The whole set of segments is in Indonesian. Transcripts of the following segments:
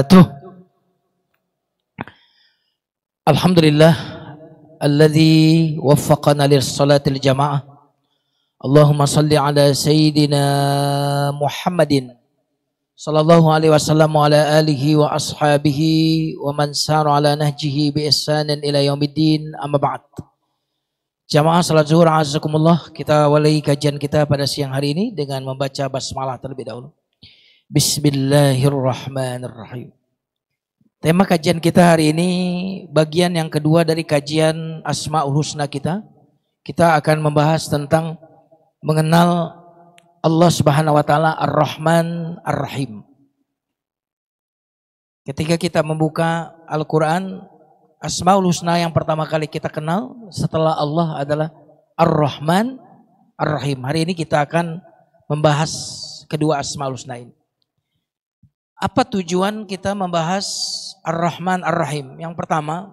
wabarakatuh. Alhamdulillah alladzi waffaqana lis-salatil jamaah. Allahumma salli ala sayyidina Muhammadin sallallahu alaihi wasallam wa ala alihi wa ashabihi wa man sara ala nahjihi bi ihsanin ila yaumiddin, amma ba'd. Jamaah salat zuhur azakumullah, kita awali kajian kita pada siang hari ini dengan membaca basmalah terlebih dahulu. Bismillahirrahmanirrahim. Tema kajian kita hari ini bagian yang kedua dari kajian Asmaul Husna kita. Kita akan membahas tentang mengenal Allah Subhanahu wa taala Ar-Rahman Ar-Rahim. Ketika kita membuka Al-Qur'an, Asmaul Husna yang pertama kali kita kenal setelah Allah adalah Ar-Rahman Ar-Rahim. Hari ini kita akan membahas kedua Asmaul Husna ini. Apa tujuan kita membahas Ar-Rahman Ar-Rahim? Yang pertama,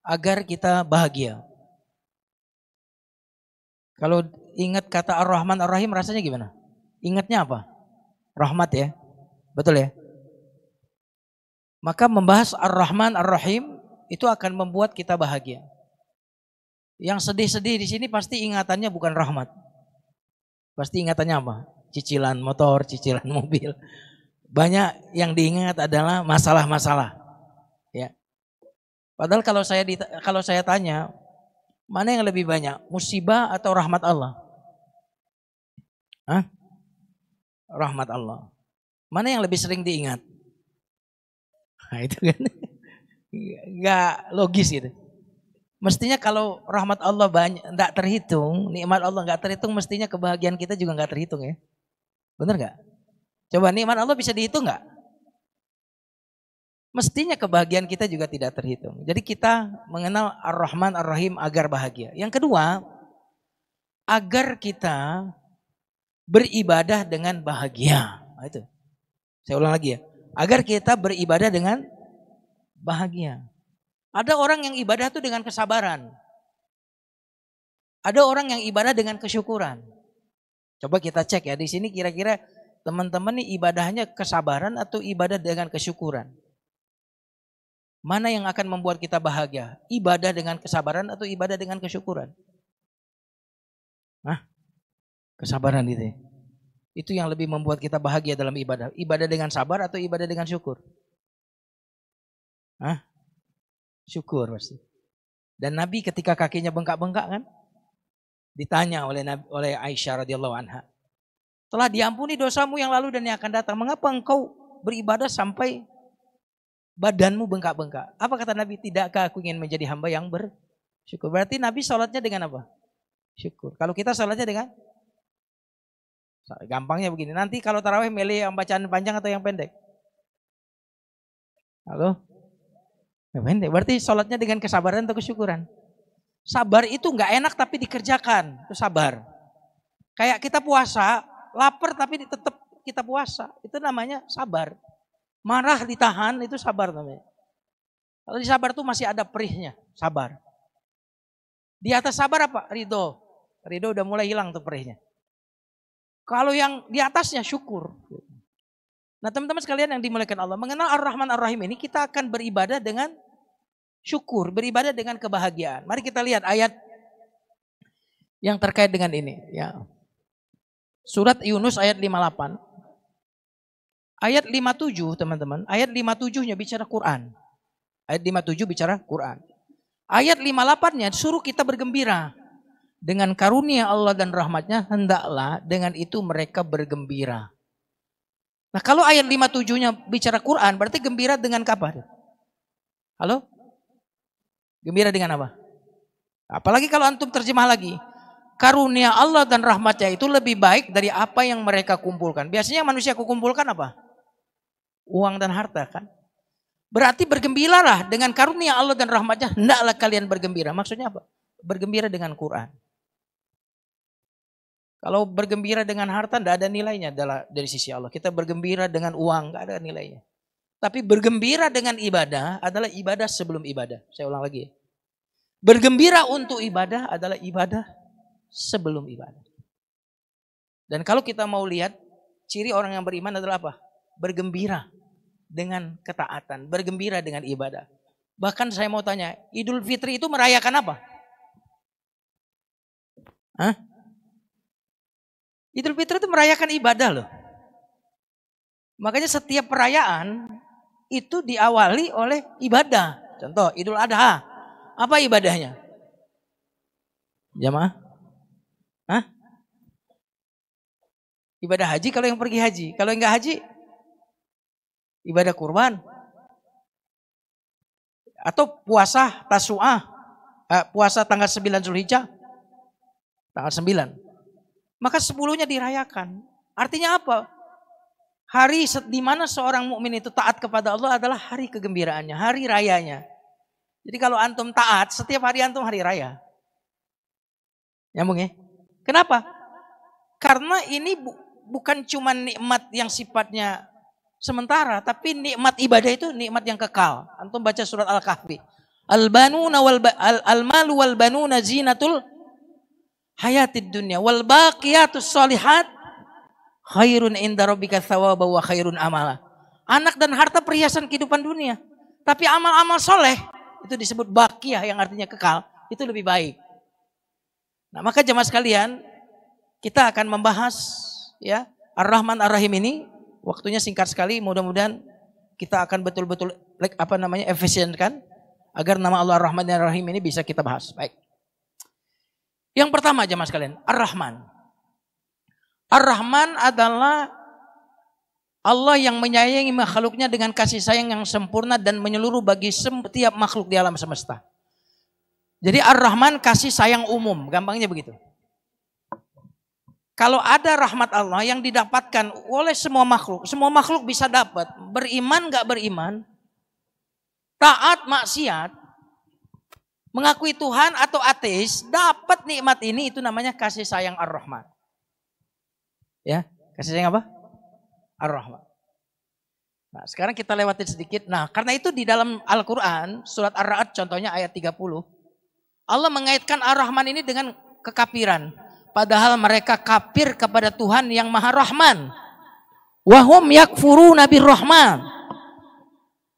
agar kita bahagia. Kalau ingat kata Ar-Rahman Ar-Rahim rasanya gimana? Ingatnya apa? Rahmat ya? Betul ya? Maka membahas Ar-Rahman Ar-Rahim itu akan membuat kita bahagia. Yang sedih-sedih di sini pasti ingatannya bukan rahmat. Pasti ingatannya apa? Cicilan motor, cicilan mobil. Banyak yang diingat adalah masalah-masalah. Ya. Padahal kalau saya tanya, mana yang lebih banyak, musibah atau rahmat Allah? Hah? Rahmat Allah. Mana yang lebih sering diingat? Nah, itu kan nggak logis gitu. Mestinya kalau rahmat Allah banyak, nggak terhitung, nikmat Allah nggak terhitung, mestinya kebahagiaan kita juga nggak terhitung ya. Benar nggak? Coba nikmat Allah bisa dihitung nggak? Mestinya kebahagiaan kita juga tidak terhitung. Jadi kita mengenal Ar-Rahman Ar-Rahim agar bahagia. Yang kedua, agar kita beribadah dengan bahagia. Nah, itu. Saya ulang lagi ya. Agar kita beribadah dengan bahagia. Ada orang yang ibadah itu dengan kesabaran. Ada orang yang ibadah dengan kesyukuran. Coba kita cek ya di sini kira-kira teman-teman nih ibadahnya kesabaran atau ibadah dengan kesyukuran? Mana yang akan membuat kita bahagia? Ibadah dengan kesabaran atau ibadah dengan kesyukuran? Hah? Kesabaran itu. Itu yang lebih membuat kita bahagia dalam ibadah. Ibadah dengan sabar atau ibadah dengan syukur? Hah? Syukur pasti. Dan Nabi ketika kakinya bengkak-bengkak kan? Ditanya oleh Aisyah radhiyallahu anha. Telah diampuni dosamu yang lalu dan yang akan datang. Mengapa engkau beribadah sampai badanmu bengkak-bengkak? Apa kata Nabi? Tidakkah aku ingin menjadi hamba yang bersyukur? Berarti Nabi sholatnya dengan apa? Syukur. Kalau kita sholatnya dengan? Gampangnya begini. Nanti kalau tarawih milih yang bacaan panjang atau yang pendek? Halo? Yang pendek. Berarti sholatnya dengan kesabaran atau kesyukuran? Sabar itu nggak enak tapi dikerjakan. Itu sabar. Kayak kita puasa. Lapar tapi tetap kita puasa. Itu namanya sabar. Marah ditahan itu sabar namanya. Kalau di sabar tuh masih ada perihnya. Sabar. Di atas sabar apa? Ridho. Ridho udah mulai hilang tuh perihnya. Kalau yang di atasnya syukur. Nah teman-teman sekalian yang dimuliakan Allah. Mengenal Ar-Rahman Ar-Rahim ini kita akan beribadah dengan syukur. Beribadah dengan kebahagiaan. Mari kita lihat ayat yang terkait dengan ini. Ya. Surat Yunus ayat 58. Ayat 57 teman-teman. Ayat 57-nya bicara Quran. Ayat 57 bicara Quran. Ayat 58-nya suruh kita bergembira. Dengan karunia Allah dan rahmatnya hendaklah dengan itu mereka bergembira. Nah kalau ayat 57-nya bicara Quran berarti gembira dengan apa? Halo? Gembira dengan apa? Apalagi kalau antum terjemah lagi. Karunia Allah dan rahmatnya itu lebih baik dari apa yang mereka kumpulkan. Biasanya manusia kumpulkan apa? Uang dan harta kan. Berarti bergembiralah dengan karunia Allah dan rahmatnya. Hendaklah kalian bergembira. Maksudnya apa? Bergembira dengan Quran. Kalau bergembira dengan harta tidak ada nilainya dari sisi Allah. Kita bergembira dengan uang tidak ada nilainya. Tapi bergembira dengan ibadah adalah ibadah sebelum ibadah. Saya ulang lagi. Bergembira untuk ibadah adalah ibadah sebelum ibadah. Dan kalau kita mau lihat ciri orang yang beriman adalah apa? Bergembira. dengan ketaatan, bergembira dengan ibadah. Bahkan saya mau tanya, Idul Fitri itu merayakan apa? Hah? Idul Fitri itu merayakan ibadah loh. Makanya setiap perayaan itu diawali oleh ibadah. Contoh Idul Adha. Apa ibadahnya? Jamaah? Hah? Ibadah haji kalau yang pergi haji. Kalau yang enggak haji, ibadah kurban. Atau puasa Tasu'ah. Puasa tanggal 9 Zulhijjah. Tanggal 9. Maka 10-nya dirayakan. Artinya apa? Hari di mana seorang mukmin itu taat kepada Allah adalah hari kegembiraannya, hari rayanya. Jadi kalau antum taat, setiap hari antum hari raya. Nyambung ya? Kenapa? Karena ini bukan cuma nikmat yang sifatnya sementara, tapi nikmat ibadah itu nikmat yang kekal. Antum baca surat Al-Kahfi. Al-malu wal banuna zinatul hayatid dunya wal baqiyatus sholihat khairun inda rabbika thawaba wa khairun amala. Anak dan harta perhiasan kehidupan dunia. Tapi amal-amal soleh itu disebut baqiyah yang artinya kekal. Itu lebih baik. Nah maka jemaah sekalian, kita akan membahas ya Ar-Rahman Ar-Rahim ini. Waktunya singkat sekali, mudah-mudahan kita akan betul-betul efisienkan agar nama Allah Ar-Rahman dan Ar-Rahim ini bisa kita bahas. Baik. Yang pertama jemaah sekalian, Ar-Rahman. Ar-Rahman adalah Allah yang menyayangi makhluknya dengan kasih sayang yang sempurna dan menyeluruh bagi setiap makhluk di alam semesta. Jadi Ar-Rahman kasih sayang umum, gampangnya begitu. Kalau ada rahmat Allah yang didapatkan oleh semua makhluk bisa dapat. Beriman gak beriman, taat maksiat, mengakui Tuhan atau ateis, dapat nikmat ini, itu namanya kasih sayang Ar-Rahman. Ya, kasih sayang apa? Ar-Rahman. Nah, sekarang kita lewatin sedikit. Nah, karena itu di dalam Al-Quran, surat Ar-Ra'd contohnya ayat 30, Allah mengaitkan Ar-Rahman ini dengan kekafiran. Padahal mereka kafir kepada Tuhan yang Maha Rahman. Wahum yakfuruna birrahman.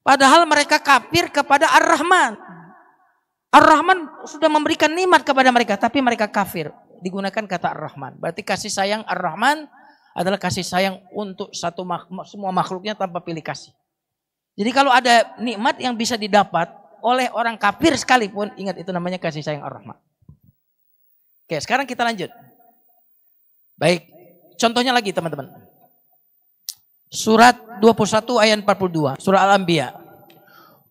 Padahal mereka kafir kepada Ar-Rahman. Ar-Rahman sudah memberikan nikmat kepada mereka, tapi mereka kafir. Digunakan kata Ar-Rahman. Berarti kasih sayang Ar-Rahman adalah kasih sayang untuk semua makhluknya tanpa pilih kasih. Jadi kalau ada nikmat yang bisa didapat oleh orang kafir sekalipun, ingat itu namanya kasih sayang Ar-Rahman. Oke, sekarang kita lanjut. Baik, contohnya lagi teman-teman. Surat 21 ayat 42, surah Al-Anbiya.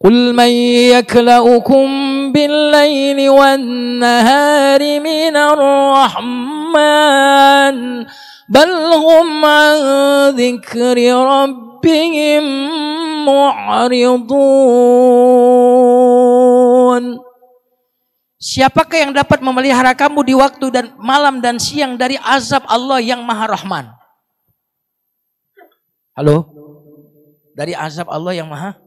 Qul man yakla'ukum bil-laili wan-nahari minar rahman bal hum an dzikri rabbihim mu'ridun. Siapakah yang dapat memelihara kamu di waktu dan malam dan siang dari azab Allah yang Maha Rahman? Halo? Dari azab Allah yang Maha?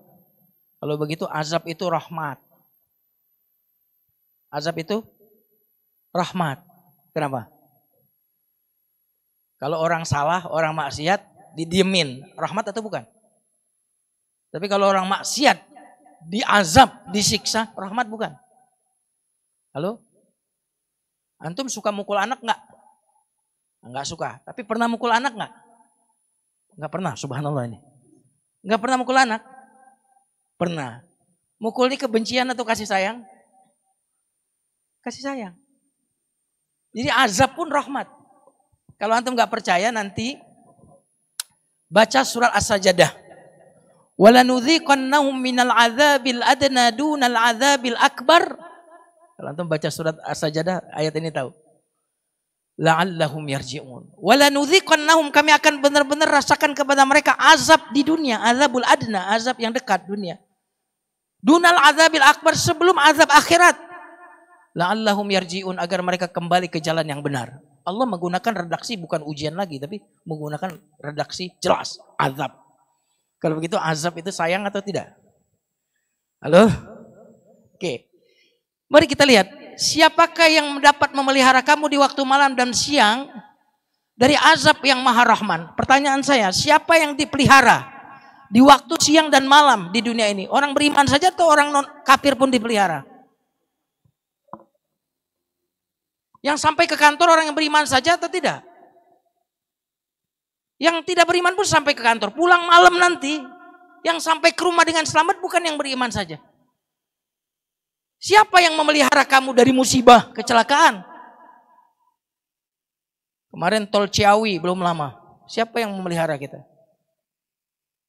Kalau begitu azab itu rahmat. Azab itu rahmat. Kenapa? Kalau orang salah, orang maksiat didiemin, rahmat atau bukan? Tapi kalau orang maksiat diazab, disiksa, rahmat bukan? Halo? Antum suka mukul anak enggak? Enggak suka. Tapi pernah mukul anak enggak? Enggak pernah, subhanallah ini. Enggak pernah mukul anak? Pernah. Mukul ini kebencian atau kasih sayang? Kasih sayang. Jadi azab pun rahmat. Kalau antum enggak percaya nanti baca surat As-Sajdah. Walanudhiqannahum minal adzabil adna dunal adzabil akbar. Kalau antum baca surat As-Sajdah ayat ini tahu. La'allahum yarji'un. Walanudhiqannahum, kami akan benar-benar rasakan kepada mereka azab di dunia, azabul adna, azab yang dekat dunia. Dunal azabil akbar, sebelum azab akhirat. La'allahum yarji'un, agar mereka kembali ke jalan yang benar. Allah menggunakan redaksi bukan ujian lagi, tapi menggunakan redaksi jelas, azab. Kalau begitu azab itu sayang atau tidak? Halo? Oke. Mari kita lihat, siapakah yang dapat memelihara kamu di waktu malam dan siang dari azab yang Maha Rahman? Pertanyaan saya, siapa yang dipelihara Di waktu siang dan malam di dunia ini. Orang beriman saja atau orang non kafir pun dipelihara. Yang sampai ke kantor orang yang beriman saja atau tidak? Yang tidak beriman pun sampai ke kantor. Pulang malam nanti. Yang sampai ke rumah dengan selamat bukan yang beriman saja. Siapa yang memelihara kamu dari musibah, kecelakaan? Kemarin tol Ciawi belum lama. Siapa yang memelihara kita?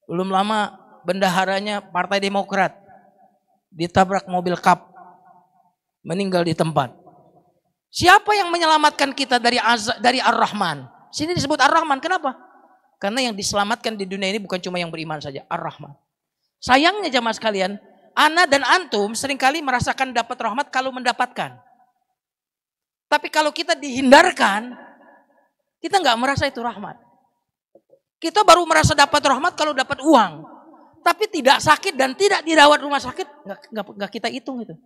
Belum lama bendaharanya Partai Demokrat ditabrak mobil kap. Meninggal di tempat. Siapa yang menyelamatkan kita dari Ar-Rahman? Sini disebut Ar-Rahman. Kenapa? Karena yang diselamatkan di dunia ini bukan cuma yang beriman saja. Ar-Rahman. Sayangnya jamaah sekalian, ana dan antum seringkali merasakan dapat rahmat kalau mendapatkan. Tapi kalau kita dihindarkan, kita nggak merasa itu rahmat. Kita baru merasa dapat rahmat kalau dapat uang. Tapi tidak sakit dan tidak dirawat rumah sakit, nggak kita hitung itu.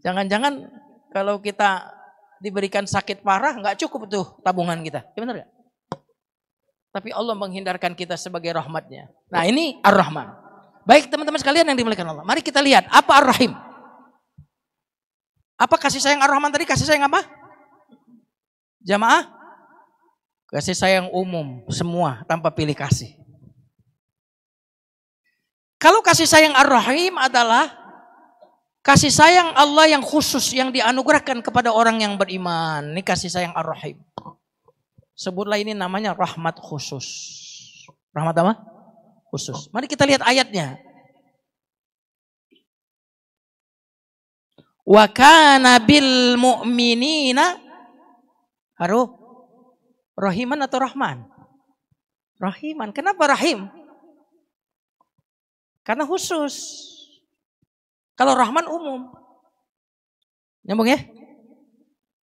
Jangan-jangan kalau kita diberikan sakit parah, nggak cukup tuh tabungan kita. Ya benar gak? Tapi Allah menghindarkan kita sebagai rahmatnya. Nah ini Ar-Rahman. Baik teman-teman sekalian yang dimuliakan Allah. Mari kita lihat apa Ar-Rahim. Apa kasih sayang Ar-Rahman tadi? Kasih sayang apa? Jamaah? Kasih sayang umum. Semua tanpa pilih kasih. Kalau kasih sayang Ar-Rahim adalah kasih sayang Allah yang khusus yang dianugerahkan kepada orang yang beriman. Ini kasih sayang Ar-Rahim. Sebutlah ini namanya rahmat khusus. Rahmat apa? Khusus. Mari kita lihat ayatnya. Wa kana bil mu'minina rahiman atau rahman? Rahiman. Kenapa rahim? Karena khusus. Kalau rahman umum. Nyambung ya?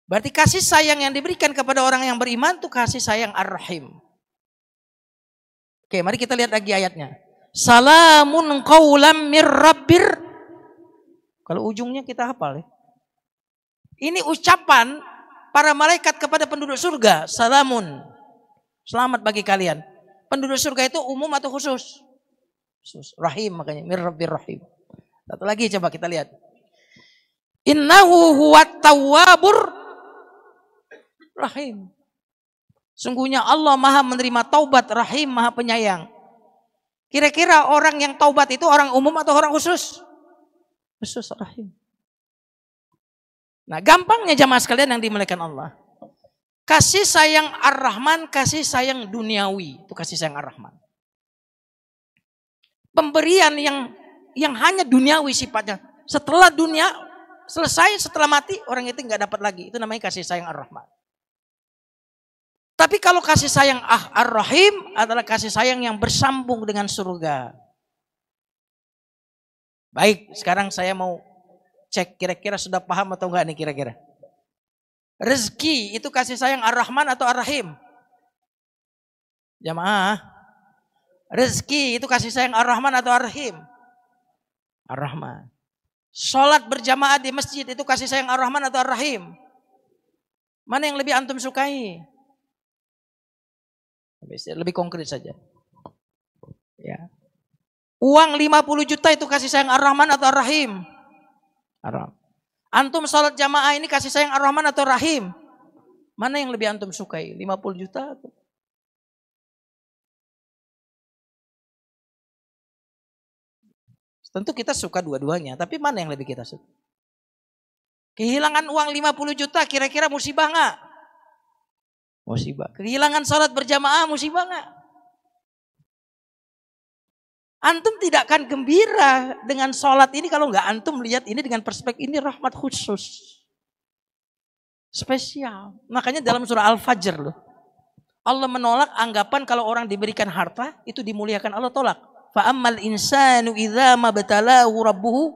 Berarti kasih sayang yang diberikan kepada orang yang beriman itu kasih sayang Ar-Rahim. Oke, mari kita lihat lagi ayatnya. Salamun qaulam mir rabbir. Kalau ujungnya kita hafal ya. Ini ucapan para malaikat kepada penduduk surga. Salamun. Selamat bagi kalian. Penduduk surga itu umum atau khusus? Khusus. Rahim makanya. Mir rabbir rahim. Satu lagi coba kita lihat. Innahu huwat tawwabur rahim. Sungguhnya Allah maha menerima taubat, rahim, maha penyayang. Kira-kira orang yang taubat itu orang umum atau orang khusus? Khusus, rahim. Nah gampangnya jamaah sekalian yang dimuliakan Allah. Kasih sayang Ar-Rahman, kasih sayang duniawi. Itu kasih sayang Ar-Rahman. Pemberian yang hanya duniawi sifatnya. Setelah dunia selesai, setelah mati orang itu nggak dapat lagi. Itu namanya kasih sayang Ar-Rahman. Tapi kalau kasih sayang Ar-Rahim adalah kasih sayang yang bersambung dengan surga. Baik, sekarang saya mau cek kira-kira sudah paham atau enggak nih kira-kira. Rezeki itu kasih sayang Ar-Rahman atau Ar-Rahim? Jamaah. Rezeki itu kasih sayang Ar-Rahman atau Ar-Rahim? Ar-Rahman. Sholat berjamaah di masjid itu kasih sayang Ar-Rahman atau Ar-Rahim? Mana yang lebih antum sukai? Lebih konkret saja. Ya. Uang 50 juta itu kasih sayang Ar-Rahman atau Ar-Rahim? Ar-Rahman. Antum sholat jamaah ini kasih sayang Ar-Rahman atau Rahim? Mana yang lebih antum sukai? 50 juta atau? Tentu kita suka dua-duanya, tapi mana yang lebih kita suka? Kehilangan uang 50 juta kira-kira musibah enggak? Musibah. Kehilangan salat berjamaah musibah enggak? Antum tidak akan gembira dengan salat ini kalau enggak antum lihat ini dengan perspektif ini rahmat khusus. Spesial. Makanya dalam surah Al-Fajr loh. Allah menolak anggapan kalau orang diberikan harta itu dimuliakan, Allah tolak. Fa ammal insanu idza mabtalahu rabbuhu.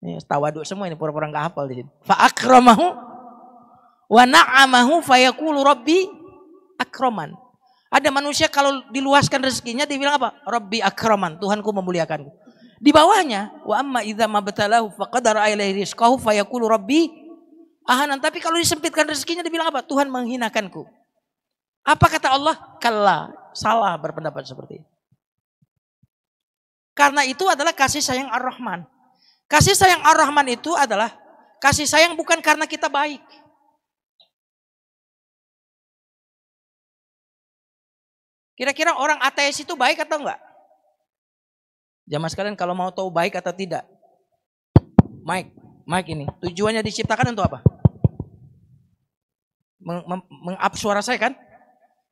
Ini tawaduk semua ini pura-pura enggak hafal di sini. Fa akramahu wa na'amahu fayaqulu rabbi akraman. Ada manusia kalau diluaskan rezekinya dia bilang apa? Rabbi akraman, Tuhanku memuliakanku. Di bawahnya wa amma idza mabtalahu faqadara alaihi rizqahu fayaqulu rabbi ahanan. Tapi kalau disempitkan rezekinya dia bilang apa? Tuhan menghinakanku. Apa kata Allah? Kalla, salah berpendapat seperti itu. Karena itu adalah kasih sayang Ar-Rahman. Kasih sayang Ar-Rahman itu adalah kasih sayang bukan karena kita baik. Kira-kira orang ateis itu baik atau enggak? Jamaah sekalian kalau mau tahu baik atau tidak. Mic ini tujuannya diciptakan untuk apa? Meng-up suara saya kan?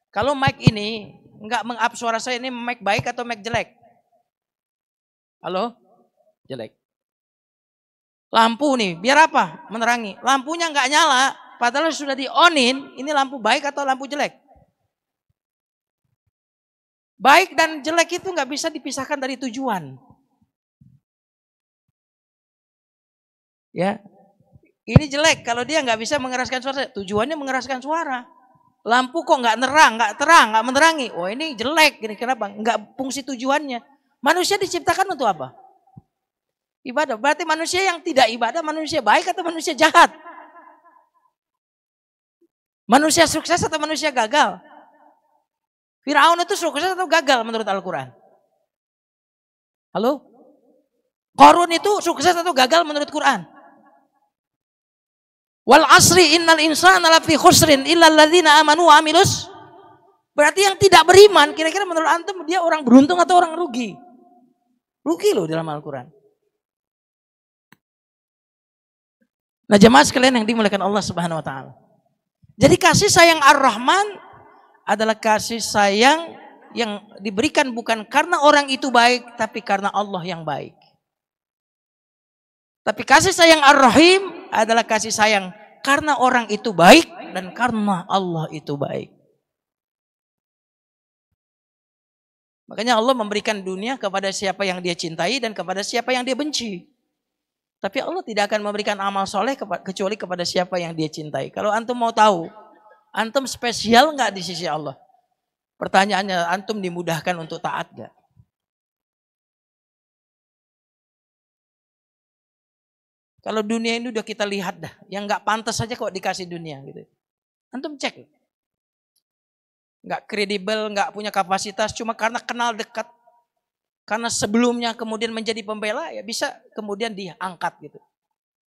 Kalau mic ini enggak meng-up suara saya, ini mic baik atau mic jelek? Halo? Jelek. Lampu nih, biar apa? Menerangi. Lampunya enggak nyala, padahal sudah di-onin, ini lampu baik atau lampu jelek? Baik dan jelek itu nggak bisa dipisahkan dari tujuan. Ya, ini jelek kalau dia nggak bisa mengeraskan suara. Tujuannya mengeraskan suara. Lampu kok nggak terang, nggak menerangi. Oh ini jelek, gini kenapa? Nggak fungsi tujuannya. Manusia diciptakan untuk apa? Ibadah. Berarti manusia yang tidak ibadah, manusia baik atau manusia jahat? Manusia sukses atau manusia gagal? Firaun itu sukses atau gagal menurut Al-Quran? Halo? Qarun itu sukses atau gagal menurut Quran? Wal asri innal insana lafi khusrin illal ladzina amanu wa amilus. Berarti yang tidak beriman, kira-kira menurut antum dia orang beruntung atau orang rugi? Rugi loh dalam Al-Quran. Nah jemaah sekalian yang dimuliakan Allah Subhanahu wa taala. Jadi kasih sayang Ar-Rahman adalah kasih sayang yang diberikan bukan karena orang itu baik, tapi karena Allah yang baik. Tapi kasih sayang Ar-Rahim adalah kasih sayang karena orang itu baik dan karena Allah itu baik. Makanya Allah memberikan dunia kepada siapa yang dia cintai dan kepada siapa yang dia benci. Tapi Allah tidak akan memberikan amal soleh kecuali kepada siapa yang dia cintai. Kalau antum mau tahu, antum spesial nggak di sisi Allah? Pertanyaannya, antum dimudahkan untuk taat nggak? Kalau dunia ini udah kita lihat dah, yang nggak pantas saja kok dikasih dunia gitu. Antum cek, nggak kredibel, nggak punya kapasitas, cuma karena kenal dekat, karena sebelumnya kemudian menjadi pembela, ya bisa kemudian diangkat gitu.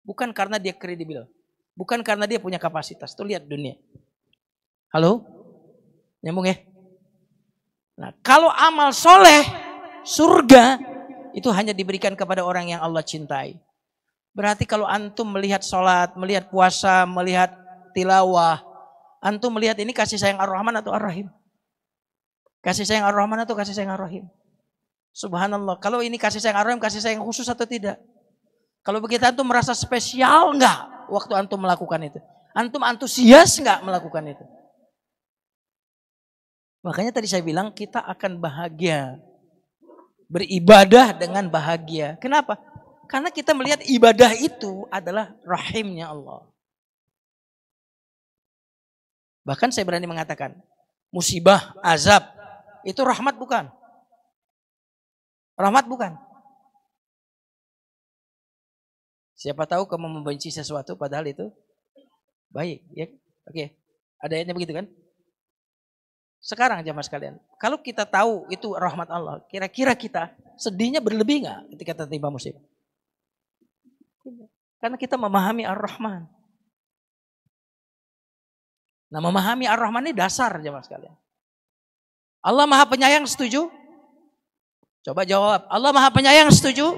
Bukan karena dia kredibel, bukan karena dia punya kapasitas. Tuh lihat dunia. Halo, nyambung ya? Nah, kalau amal soleh, surga itu hanya diberikan kepada orang yang Allah cintai. Berarti kalau antum melihat sholat, melihat puasa, melihat tilawah, antum melihat ini kasih sayang Ar-Rahman atau Ar-Rahim? Kasih sayang Ar-Rahman atau kasih sayang Ar-Rahim? Subhanallah, kalau ini kasih sayang Ar-Rahim, kasih sayang khusus atau tidak? Kalau begitu antum merasa spesial enggak waktu antum melakukan itu? Antum antusias enggak melakukan itu? Makanya tadi saya bilang kita akan bahagia. Beribadah dengan bahagia. Kenapa? Karena kita melihat ibadah itu adalah rahimnya Allah. Bahkan saya berani mengatakan, musibah, azab, itu rahmat bukan? Rahmat bukan? Siapa tahu kamu membenci sesuatu padahal itu baik. Ya? Oke, ada ayatnya begitu kan? Sekarang jamaah sekalian, kalau kita tahu itu rahmat Allah, kira-kira kita sedihnya berlebih nggak ketika tertimpa musibah? Karena kita memahami Ar-Rahman. Nah, memahami Ar-Rahman ini dasar jamaah sekalian. Allah Maha Penyayang, setuju? Coba jawab. Allah Maha Penyayang, setuju?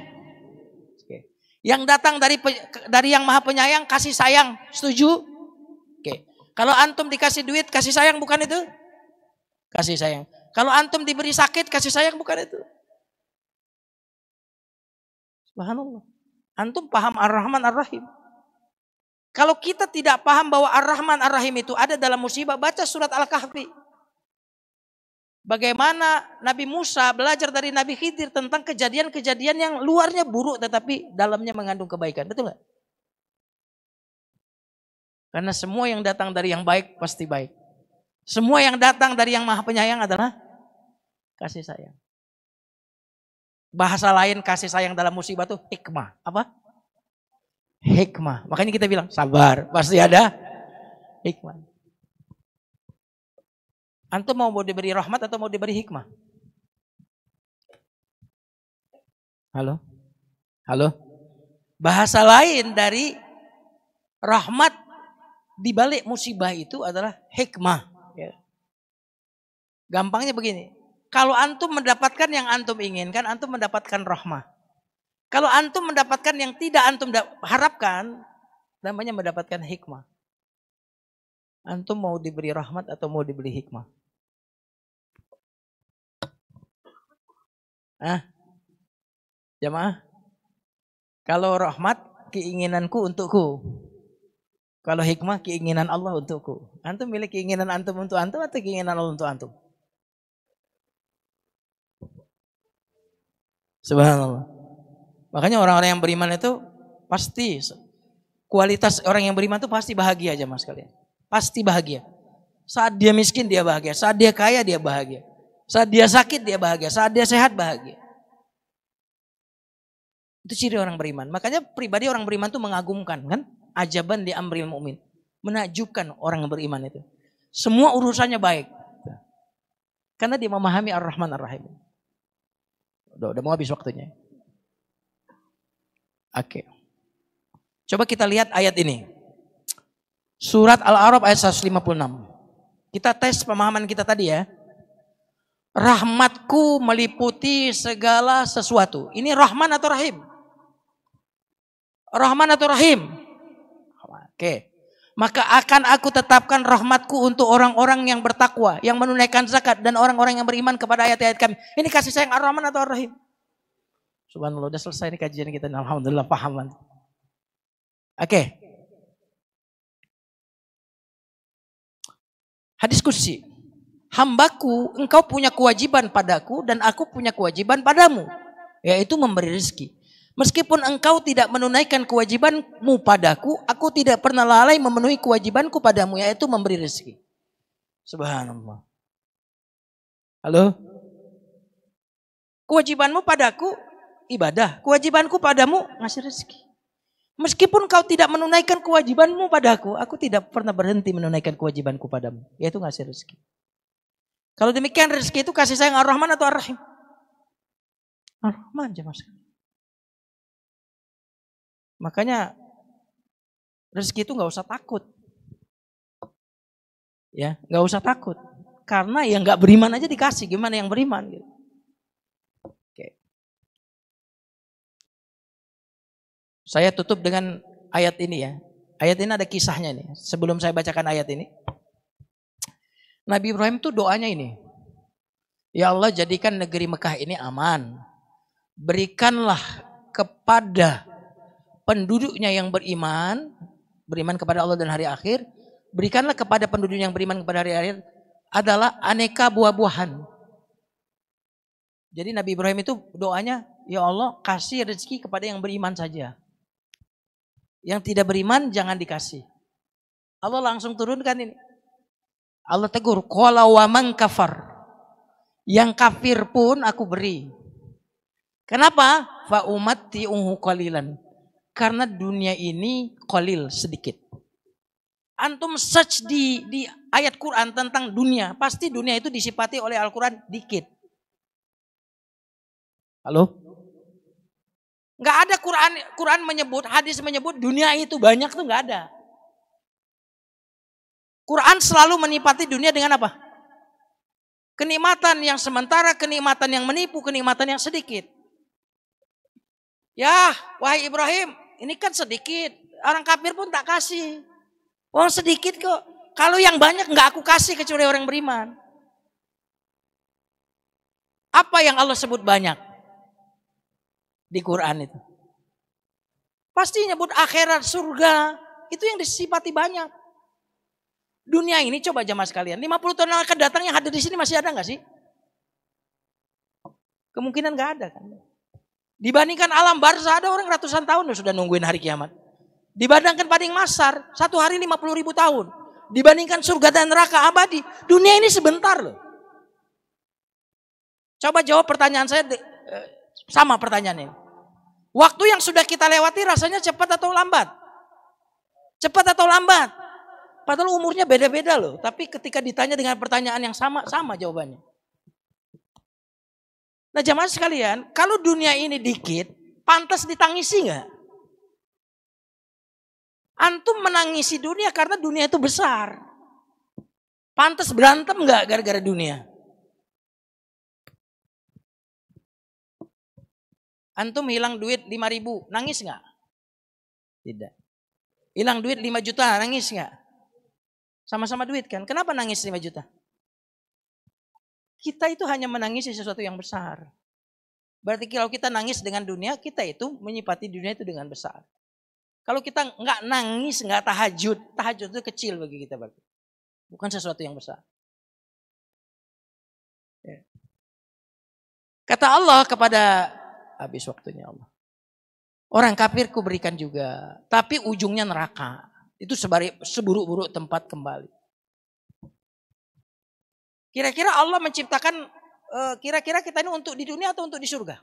Oke. Yang datang dari yang Maha Penyayang, kasih sayang, setuju? Oke. Kalau antum dikasih duit, kasih sayang bukan itu? Kasih sayang. Kalau antum diberi sakit, kasih sayang bukan itu? Subhanallah. Antum paham Ar-Rahman Ar-Rahim. Kalau kita tidak paham bahwa Ar-Rahman Ar-Rahim itu ada dalam musibah, baca surat Al-Kahfi. Bagaimana Nabi Musa belajar dari Nabi Khidir tentang kejadian-kejadian yang luarnya buruk tetapi dalamnya mengandung kebaikan. Betul nggak? Karena semua yang datang dari yang baik pasti baik. Semua yang datang dari yang Maha Penyayang adalah kasih sayang. Bahasa lain kasih sayang dalam musibah itu hikmah. Apa? Hikmah. Makanya kita bilang sabar. Pasti ada hikmah. Antum mau diberi rahmat atau mau diberi hikmah? Halo? Halo? Bahasa lain dari rahmat di balik musibah itu adalah hikmah. Ya. Gampangnya begini. Kalau antum mendapatkan yang antum inginkan, antum mendapatkan rahmah. Kalau antum mendapatkan yang tidak antum harapkan, namanya mendapatkan hikmah. Antum mau diberi rahmat atau mau diberi hikmah? Jamaah? Kalau rahmat, keinginanku untukku. Kalau hikmah, keinginan Allah untukku. Antum milih keinginan antum untuk antum atau keinginan Allah untuk antum? Subhanallah. Makanya orang-orang yang beriman itu pasti, kualitas orang yang beriman itu pasti bahagia aja mas kalian. Pasti bahagia. Saat dia miskin dia bahagia. Saat dia kaya dia bahagia. Saat dia sakit dia bahagia. Saat dia sehat bahagia. Itu ciri orang beriman. Makanya pribadi orang beriman itu mengagumkan kan? Ajaban di amril mu'min. Menakjubkan orang yang beriman itu. Semua urusannya baik. Karena dia memahami Ar-Rahman Ar-Rahim. Udah mau habis waktunya. Oke. Coba kita lihat ayat ini. Surat Al-A'raf ayat 156. Kita tes pemahaman kita tadi ya. Rahmatku meliputi segala sesuatu. Ini Rahman atau Rahim? Rahman atau Rahim? Oke. Maka akan aku tetapkan rahmatku untuk orang-orang yang bertakwa, yang menunaikan zakat dan orang-orang yang beriman kepada ayat-ayat kami. Ini kasih sayang Ar-Rahman atau Ar-Rahim? Subhanallah, udah selesai nih kajian kita. Alhamdulillah pahaman. Oke. Hadis kursi. Hambaku, engkau punya kewajiban padaku dan aku punya kewajiban padamu. Yaitu memberi rezeki. Meskipun engkau tidak menunaikan kewajibanmu padaku, aku tidak pernah lalai memenuhi kewajibanku padamu, yaitu memberi rezeki. Subhanallah. Halo? Kewajibanmu padaku ibadah, kewajibanku padamu ngasih rezeki. Meskipun kau tidak menunaikan kewajibanmu padaku, aku tidak pernah berhenti menunaikan kewajibanku padamu, yaitu ngasih rezeki. Kalau demikian rezeki itu kasih sayang Ar-Rahman atau Ar-Rahim? Ar-Rahman jemaah sekalian. Makanya rezeki itu nggak usah takut, ya nggak usah takut, karena yang nggak beriman aja dikasih, gimana yang beriman? Gitu. Oke. Saya tutup dengan ayat ini ya. Ayat ini ada kisahnya nih. Sebelum saya bacakan ayat ini, Nabi Ibrahim tuh doanya ini, ya Allah jadikan negeri Mekah ini aman, berikanlah kepada penduduknya yang beriman kepada Allah dan hari akhir, berikanlah kepada penduduk yang beriman kepada hari akhir adalah aneka buah-buahan. Jadi Nabi Ibrahim itu doanya, ya Allah kasih rezeki kepada yang beriman saja. Yang tidak beriman jangan dikasih. Allah langsung turunkan ini. Allah tegur, qala wa man kafar. Yang kafir pun aku beri. Kenapa? Fa umatti'uhu qalilan. Karena dunia ini qalil, sedikit. Antum search di ayat Quran tentang dunia, pasti dunia itu disifati oleh Al-Quran dikit. Halo? Nggak ada Quran menyebut, hadis menyebut dunia itu banyak tuh nggak ada. Quran selalu menipati dunia dengan apa? Kenikmatan yang sementara, kenikmatan yang menipu, kenikmatan yang sedikit. Ya, wahai Ibrahim, ini kan sedikit. Orang kafir pun tak kasih. Orang sedikit kok. Kalau yang banyak nggak aku kasih kecuali orang beriman. Apa yang Allah sebut banyak di Quran itu? Pasti nyebut akhirat, surga. Itu yang disifati banyak. Dunia ini coba jamaah sekalian, 50 tahun yang akan datang yang hadir di sini masih ada nggak sih? Kemungkinan nggak ada kan. Dibandingkan alam barzah ada orang ratusan tahun sudah nungguin hari kiamat. Dibandingkan padang mahsyar 1 hari 50.000 tahun. Dibandingkan surga dan neraka abadi, dunia ini sebentar loh. Coba jawab pertanyaan saya sama pertanyaannya. Waktu yang sudah kita lewati rasanya cepat atau lambat? Cepat atau lambat? Padahal umurnya beda-beda loh. Tapi ketika ditanya dengan pertanyaan yang sama, sama jawabannya. Nah jamaah sekalian, kalau dunia ini dikit, pantas ditangisi nggak? Antum menangisi dunia karena dunia itu besar. Pantas berantem nggak gara-gara dunia? Antum hilang duit 5.000, nangis nggak? Tidak. Hilang duit 5 juta, nangis nggak? Sama-sama duit kan? Kenapa nangis 5 juta? Kita itu hanya menangisi sesuatu yang besar. Berarti kalau kita nangis dengan dunia, kita itu menyipati dunia itu dengan besar. Kalau kita nggak nangis, nggak tahajud, tahajud itu kecil bagi kita berarti. Bukan sesuatu yang besar. Ya. Kata Allah kepada, habis waktunya Allah. Orang kafir ku berikan juga, tapi ujungnya neraka. Itu seburuk-buruk tempat kembali. Kira-kira Allah menciptakan, kira-kira kita ini untuk di dunia atau untuk di surga?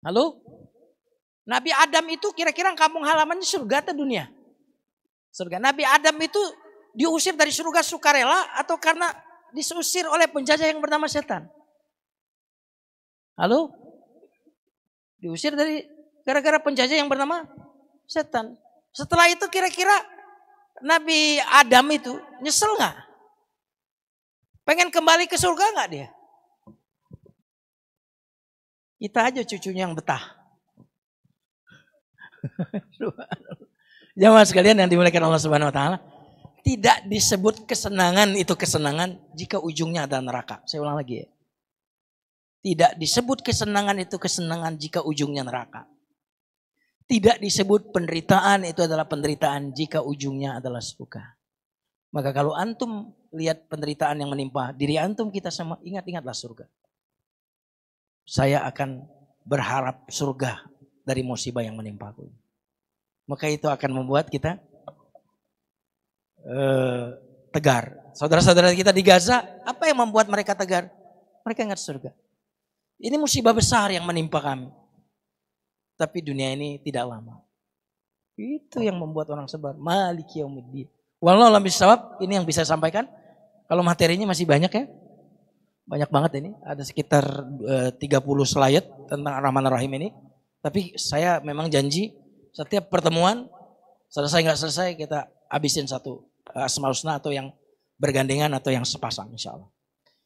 Halo? Nabi Adam itu kira-kira kampung halamannya surga atau dunia? Surga. Nabi Adam itu diusir dari surga sukarela atau karena diusir oleh penjajah yang bernama setan? Halo? Diusir dari gara-gara penjajah yang bernama setan. Setelah itu kira-kira Nabi Adam itu nyesel nggak? Pengen kembali ke surga nggak dia? Kita aja cucunya yang betah. Jamaah sekalian yang dimuliakan Allah Subhanahu Wa Taala, tidak disebut kesenangan itu kesenangan jika ujungnya adalah neraka. Saya ulang lagi ya. Tidak disebut kesenangan itu kesenangan jika ujungnya neraka. Tidak disebut penderitaan itu adalah penderitaan jika ujungnya adalah surga. Maka kalau antum lihat penderitaan yang menimpa diri antum, kita sama ingat-ingatlah surga. Saya akan berharap surga dari musibah yang menimpaku. Maka itu akan membuat kita tegar. Saudara-saudara kita di Gaza, apa yang membuat mereka tegar? Mereka ingat surga. Ini musibah besar yang menimpa kami. Tapi dunia ini tidak lama. Itu yang membuat orang sabar. Maliki yaumiddin. Wallahu a'lam bishawab, ini yang bisa saya sampaikan. Kalau materinya masih banyak ya. Banyak banget ini. Ada sekitar 30 slide tentang Ar-Rahman Ar-Rahim ini. Tapi saya memang janji setiap pertemuan selesai nggak selesai kita habisin satu Asmaul Husna atau yang bergandengan atau yang sepasang insyaallah.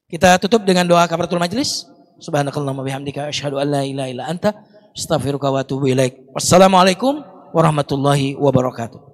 Kita tutup dengan doa kafaratul majlis. Subhanakallahumma bihamdika asyhadu an la ilaha illa anta astaghfiruka wa atubu ilaik. Wassalamualaikum warahmatullahi wabarakatuh.